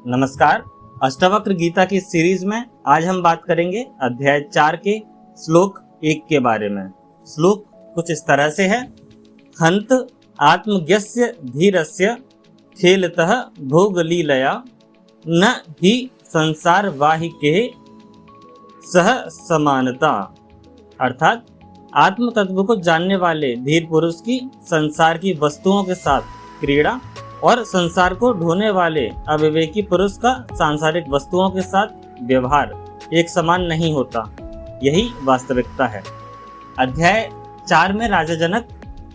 नमस्कार। अष्टावक्र गीता की सीरीज में आज हम बात करेंगे अध्याय 4 के श्लोक 1 के बारे में। श्लोक कुछ इस तरह से है। हंत आत्मज्ञस्य धीरस्य खेलतः भोगलीलया न ही संसार वाहिके सह समानता। अर्थात आत्म तत्व को जानने वाले धीर पुरुष की संसार की वस्तुओं के साथ क्रीड़ा और संसार को ढोने वाले अविवेकी पुरुष का सांसारिक वस्तुओं के साथ व्यवहार एक समान नहीं होता। यही वास्तविकता है। अध्याय 4 में राजा जनक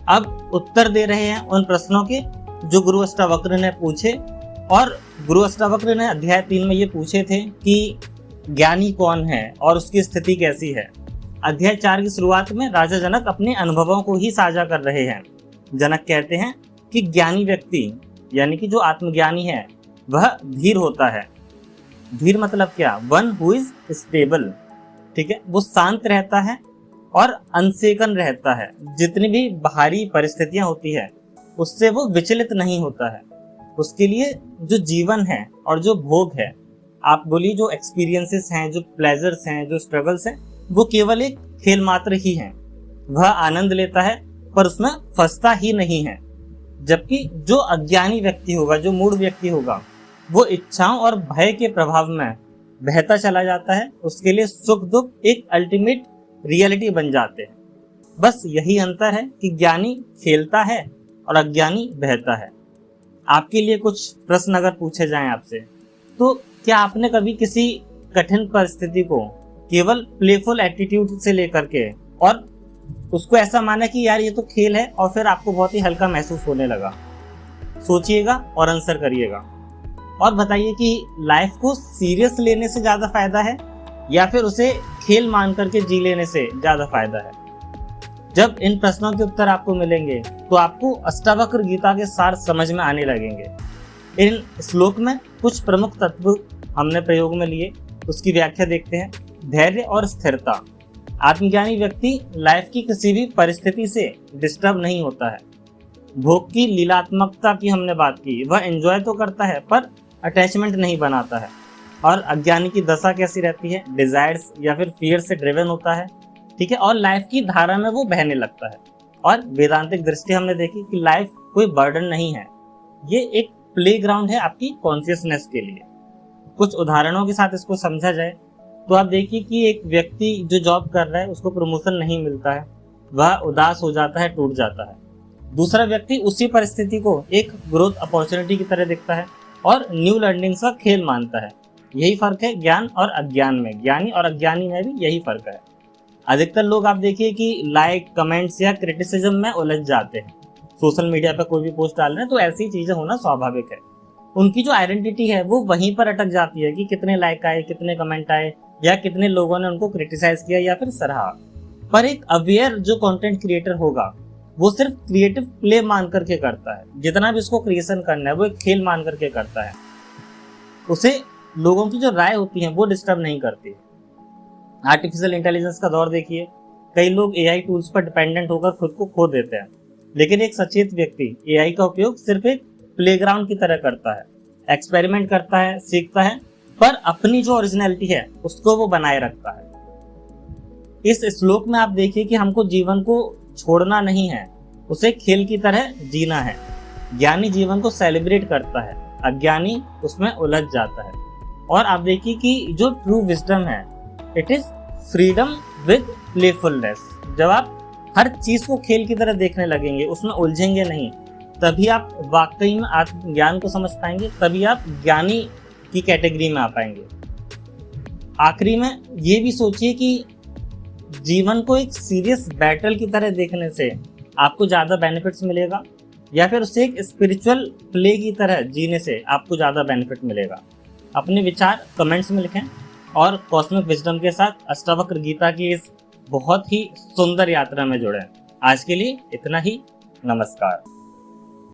अब उत्तर दे रहे हैं उन प्रश्नों के जो गुरु अष्टावक्र ने पूछे, और गुरु अष्टावक्र ने अध्याय 3 में ये पूछे थे कि ज्ञानी कौन है और उसकी स्थिति कैसी है। अध्याय 4 की शुरुआत में राजा जनक अपने अनुभवों को ही साझा कर रहे हैं। जनक कहते हैं कि ज्ञानी व्यक्ति यानी कि जो आत्मज्ञानी है वह धीर होता है। धीर मतलब क्या? One who is stable. ठीक है, वो शांत रहता है और अनशेकन रहता है। जितनी भी बाहरी परिस्थितियां होती है उससे वो विचलित नहीं होता है। उसके लिए जो जीवन है और जो भोग है, आप बोलिए जो एक्सपीरियंसेस हैं, जो प्लेजर्स हैं, जो स्ट्रगल्स हैं, वो केवल एक खेल मात्र ही हैं। वह आनंद लेता है पर उसमें फंसता ही नहीं है। जबकि जो अज्ञानी व्यक्ति होगा, जो मूढ़ व्यक्ति होगा, वो इच्छाओं और भय के प्रभाव में बहता चला जाता है। उसके लिए सुख दुख एक अल्टीमेट रियलिटी बन जाते हैं। बस यही अंतर है कि ज्ञानी खेलता है और अज्ञानी बहता है। आपके लिए कुछ प्रश्न अगर पूछे जाएं आपसे, तो क्या आपने कभी किसी कठिन परिस्थिति को केवल प्लेफुल एटीट्यूड से लेकर के और उसको ऐसा माना कि यार ये तो खेल है, और फिर आपको बहुत ही हल्का महसूस होने लगा? सोचिएगा और आंसर करिएगा और बताइए कि लाइफ को सीरियस लेने से ज्यादा फायदा है या फिर उसे खेल मान करके जी लेने से ज्यादा फायदा है? जब इन प्रश्नों के उत्तर आपको मिलेंगे तो आपको अष्टावक्र गीता के सार समझ में आने लगेंगे। इन श्लोक में कुछ प्रमुख तत्व हमने प्रयोग में लिए, उसकी व्याख्या देखते हैं। धैर्य और स्थिरता। आत्मज्ञानी व्यक्ति लाइफ की किसी भी परिस्थिति से डिस्टर्ब नहीं होता है। भोग की लीलात्मकता की हमने बात की, वह एंजॉय तो करता है पर अटैचमेंट नहीं बनाता है। और अज्ञानी की दशा कैसी रहती है? डिजायर्स या फिर फियर से ड्रिवन होता है। ठीक है, और लाइफ की धारा में वो बहने लगता है। और वेदांतिक दृष्टि हमने देखी कि लाइफ कोई बर्डन नहीं है, ये एक प्लेग्राउंड है आपकी कॉन्शियसनेस के लिए। कुछ उदाहरणों के साथ इसको समझा जाए तो आप देखिए कि एक व्यक्ति जो जॉब कर रहा है उसको प्रमोशन नहीं मिलता है, वह उदास हो जाता है, टूट जाता है। दूसरा व्यक्ति उसी परिस्थिति को एक ग्रोथ अपॉर्चुनिटी की तरह देखता है और न्यू लर्निंग्स का खेल मानता है। यही फर्क है ज्ञान और अज्ञान में। ज्ञानी और अज्ञानी में भी यही फर्क है। अधिकतर लोग आप देखिए कि लाइक, कमेंट्स या क्रिटिसिज्म में उलझ जाते हैं। सोशल मीडिया पर कोई भी पोस्ट डाल रहे हैं तो ऐसी चीजें होना स्वाभाविक है। उनकी जो आइडेंटिटी है वो वहीं पर अटक जाती है कि कितने लाइक आए, कितने कमेंट आए, या कितने लोगों ने उनको क्रिटिसाइज किया या फिर सराहा। पर एक अवेयर जो कंटेंट क्रिएटर होगा वो सिर्फ क्रिएटिव प्ले मान करके करता है। जितना भी उसको क्रिएशन करना है वो एक खेल मान करके करता है। उसे लोगों की जो राय होती है वो डिस्टर्ब नहीं करती। आर्टिफिशियल इंटेलिजेंस का दौर देखिए, कई लोग एआई टूल्स पर डिपेंडेंट होकर खुद को खो देते हैं। लेकिन एक सचेत व्यक्ति एआई का उपयोग सिर्फ एक प्लेग्राउंड की तरह करता है, एक्सपेरिमेंट करता है, सीखता है, पर अपनी जो ओरिजिनलिटी है उसको वो बनाए रखता है। इस श्लोक में आप देखिए कि हमको जीवन को छोड़ना नहीं है, उसे खेल की तरह जीना है। ज्ञानी जीवन को सेलिब्रेट करता है, अज्ञानी उसमें उलझ जाता है। और आप देखिए कि जो ट्रू विजडम है, it is freedom with playfulness. जब आप हर चीज को खेल की तरह देखने लगेंगे, उसमें उलझेंगे नहीं, तभी आप वाकई में आत्मज्ञान को समझ पाएंगे, तभी आप ज्ञानी की कैटेगरी में आ पाएंगे। आखिरी में ये भी सोचिए कि जीवन को एक सीरियस बैटल की तरह देखने से आपको ज्यादा बेनिफिट्स मिलेगा या फिर उसे एक स्पिरिचुअल प्ले की तरह जीने से आपको ज्यादा बेनिफिट मिलेगा। अपने विचार कमेंट्स में लिखें और कॉस्मिक विजडम के साथ अष्टावक्र गीता की इस बहुत ही सुंदर यात्रा में जुड़ें। आज के लिए इतना ही। नमस्कार।